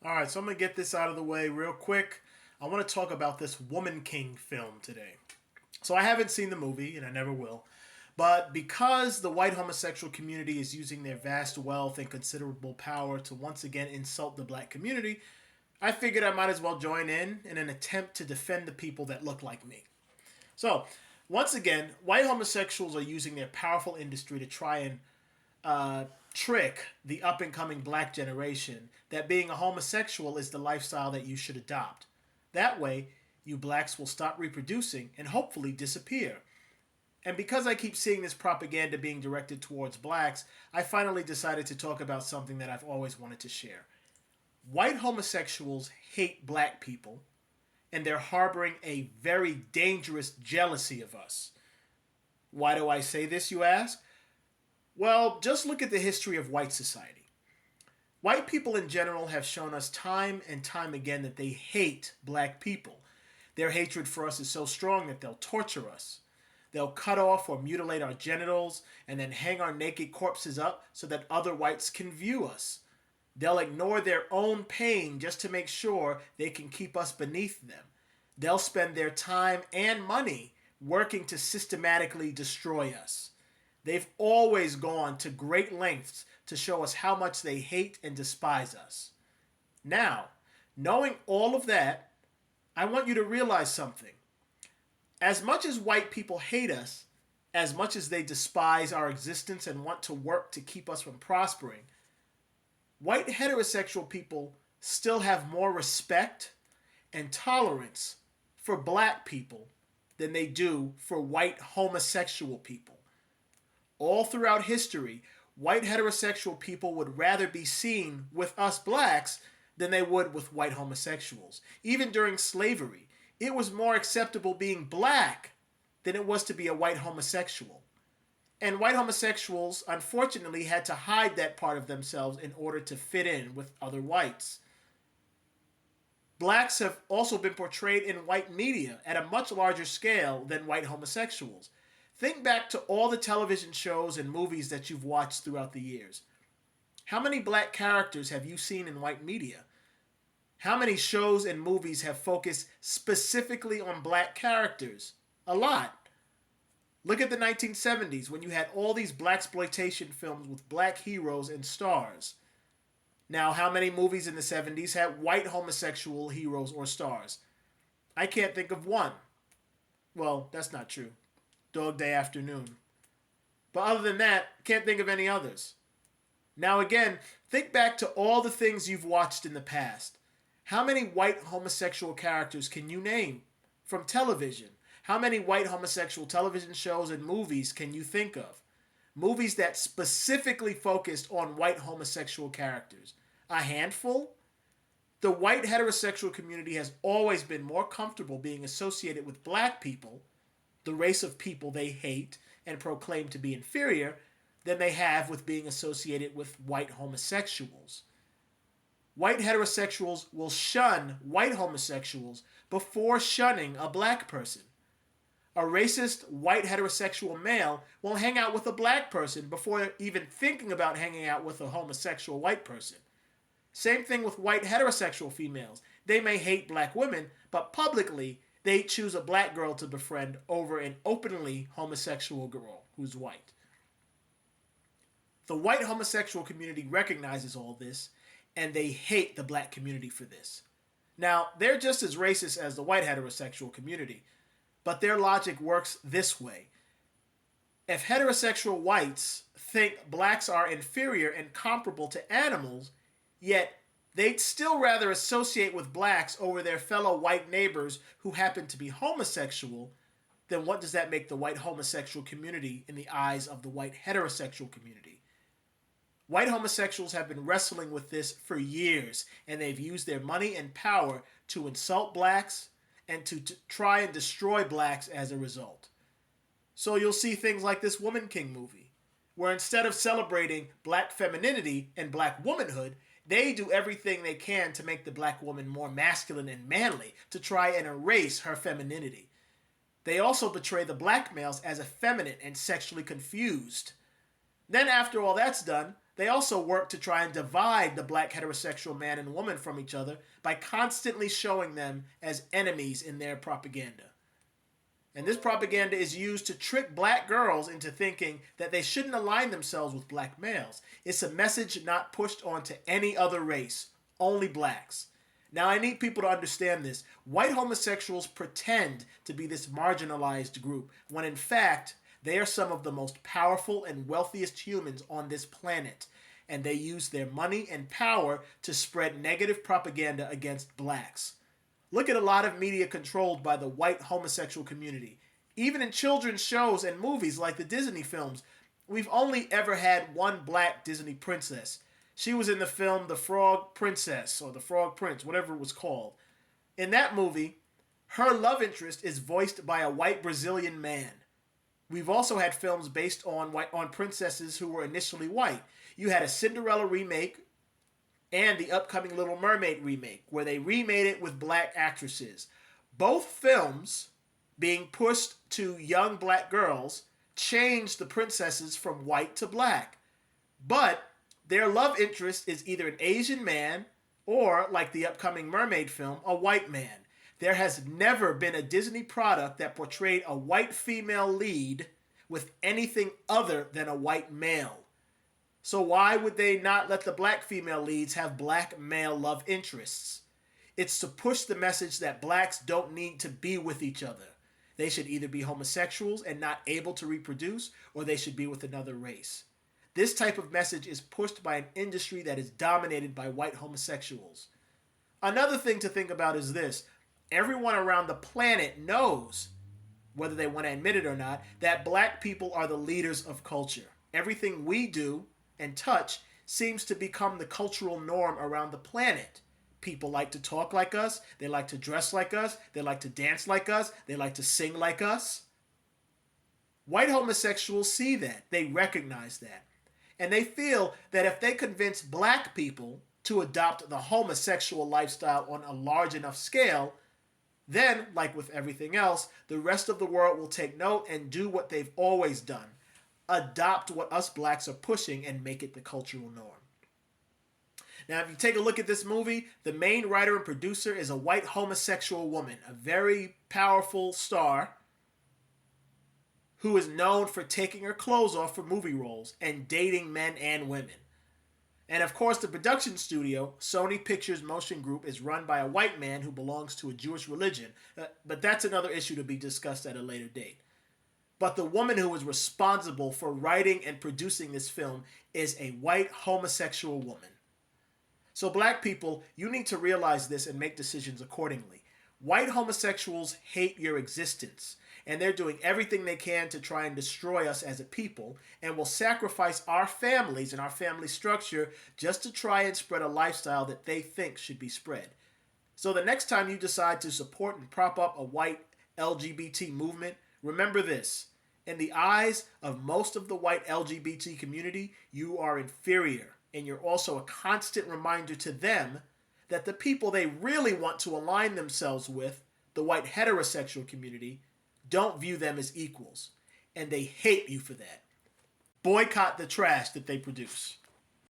All right, so I'm going to get this out of the way real quick. I want to talk about this Woman King film today. So I haven't seen the movie, and I never will. But because the white homosexual community is using their vast wealth and considerable power to once again insult the black community, I figured I might as well join in an attempt to defend the people that look like me. So, once again, white homosexuals are using their powerful industry to try and trick the up and coming black generation that being a homosexual is the lifestyle that you should adopt. That way, you blacks will stop reproducing and hopefully disappear. And because I keep seeing this propaganda being directed towards blacks, I finally decided to talk about something that I've always wanted to share. White homosexuals hate black people, and they're harboring a very dangerous jealousy of us. Why do I say this, you ask? Well, just look at the history of white society. White people in general have shown us time and time again that they hate black people. Their hatred for us is so strong that they'll torture us. They'll cut off or mutilate our genitals and then hang our naked corpses up so that other whites can view us. They'll ignore their own pain just to make sure they can keep us beneath them. They'll spend their time and money working to systematically destroy us. They've always gone to great lengths to show us how much they hate and despise us. Now, knowing all of that, I want you to realize something. As much as white people hate us, as much as they despise our existence and want to work to keep us from prospering, white heterosexual people still have more respect and tolerance for black people than they do for white homosexual people. All throughout history, white heterosexual people would rather be seen with us blacks than they would with white homosexuals. Even during slavery, it was more acceptable being black than it was to be a white homosexual. And white homosexuals, unfortunately, had to hide that part of themselves in order to fit in with other whites. Blacks have also been portrayed in white media at a much larger scale than white homosexuals. Think back to all the television shows and movies that you've watched throughout the years. How many black characters have you seen in white media? How many shows and movies have focused specifically on black characters? A lot. Look at the 1970s when you had all these blaxploitation films with black heroes and stars. Now, how many movies in the 70s had white homosexual heroes or stars? I can't think of one. Well, that's not true. Dog Day Afternoon. But other than that, can't think of any others. Now again, think back to all the things you've watched in the past. How many white homosexual characters can you name from television? How many white homosexual television shows and movies can you think of? Movies that specifically focused on white homosexual characters. A handful? The white heterosexual community has always been more comfortable being associated with black people, the race of people they hate and proclaim to be inferior, than they have with being associated with white homosexuals. White heterosexuals will shun white homosexuals before shunning a black person. A racist white heterosexual male will hang out with a black person before even thinking about hanging out with a homosexual white person. Same thing with white heterosexual females. They may hate black women, but publicly they choose a black girl to befriend over an openly homosexual girl who's white. The white homosexual community recognizes all this, and they hate the black community for this. Now, they're just as racist as the white heterosexual community, but their logic works this way. If heterosexual whites think blacks are inferior and comparable to animals, yet they'd still rather associate with blacks over their fellow white neighbors who happen to be homosexual, then what does that make the white homosexual community in the eyes of the white heterosexual community? White homosexuals have been wrestling with this for years, and they've used their money and power to insult blacks and to try and destroy blacks as a result. So you'll see things like this Woman King movie, where instead of celebrating black femininity and black womanhood, they do everything they can to make the black woman more masculine and manly, to try and erase her femininity. They also portray the black males as effeminate and sexually confused. Then after all that's done, They also work to try and divide the black heterosexual man and woman from each other by constantly showing them as enemies in their propaganda. And this propaganda is used to trick black girls into thinking that they shouldn't align themselves with black males. It's a message not pushed onto any other race, only blacks. Now, I need people to understand this. White homosexuals pretend to be this marginalized group, when in fact, they are some of the most powerful and wealthiest humans on this planet. And they use their money and power to spread negative propaganda against blacks. Look at a lot of media controlled by the white homosexual community. Even in children's shows and movies like the Disney films, we've only ever had one black Disney princess. She was in the film The Frog Princess, or The Frog Prince, whatever it was called. In that movie, her love interest is voiced by a white Brazilian man. We've also had films based on princesses who were initially white. You had a Cinderella remake and the upcoming Little Mermaid remake, where they remade it with black actresses. Both films, being pushed to young black girls, changed the princesses from white to black. But their love interest is either an Asian man or, like the upcoming Mermaid film, a white man. There has never been a Disney product that portrayed a white female lead with anything other than a white male. So why would they not let the black female leads have black male love interests? It's to push the message that blacks don't need to be with each other. They should either be homosexuals and not able to reproduce, or they should be with another race. This type of message is pushed by an industry that is dominated by white homosexuals. Another thing to think about is this. Everyone around the planet knows, whether they want to admit it or not, that black people are the leaders of culture. Everything we do and touch seems to become the cultural norm around the planet. People like to talk like us, they like to dress like us, they like to dance like us, they like to sing like us. White homosexuals see that, they recognize that, and they feel that if they convince black people to adopt the homosexual lifestyle on a large enough scale, then, like with everything else, the rest of the world will take note and do what they've always done. Adopt what us blacks are pushing and make it the cultural norm. Now, if you take a look at this movie, the main writer and producer is a white homosexual woman, a very powerful star who is known for taking her clothes off for movie roles and dating men and women. And of course, the production studio, Sony Pictures Motion Group, is run by a white man who belongs to a Jewish religion. But that's another issue to be discussed at a later date. But the woman who is responsible for writing and producing this film is a white homosexual woman. So black people, you need to realize this and make decisions accordingly. White homosexuals hate your existence, and they're doing everything they can to try and destroy us as a people, and will sacrifice our families and our family structure just to try and spread a lifestyle that they think should be spread. So the next time you decide to support and prop up a white LGBT movement, remember this. In the eyes of most of the white LGBT community, you are inferior, and you're also a constant reminder to them that the people they really want to align themselves with, the white heterosexual community, don't view them as equals, and they hate you for that. Boycott the trash that they produce.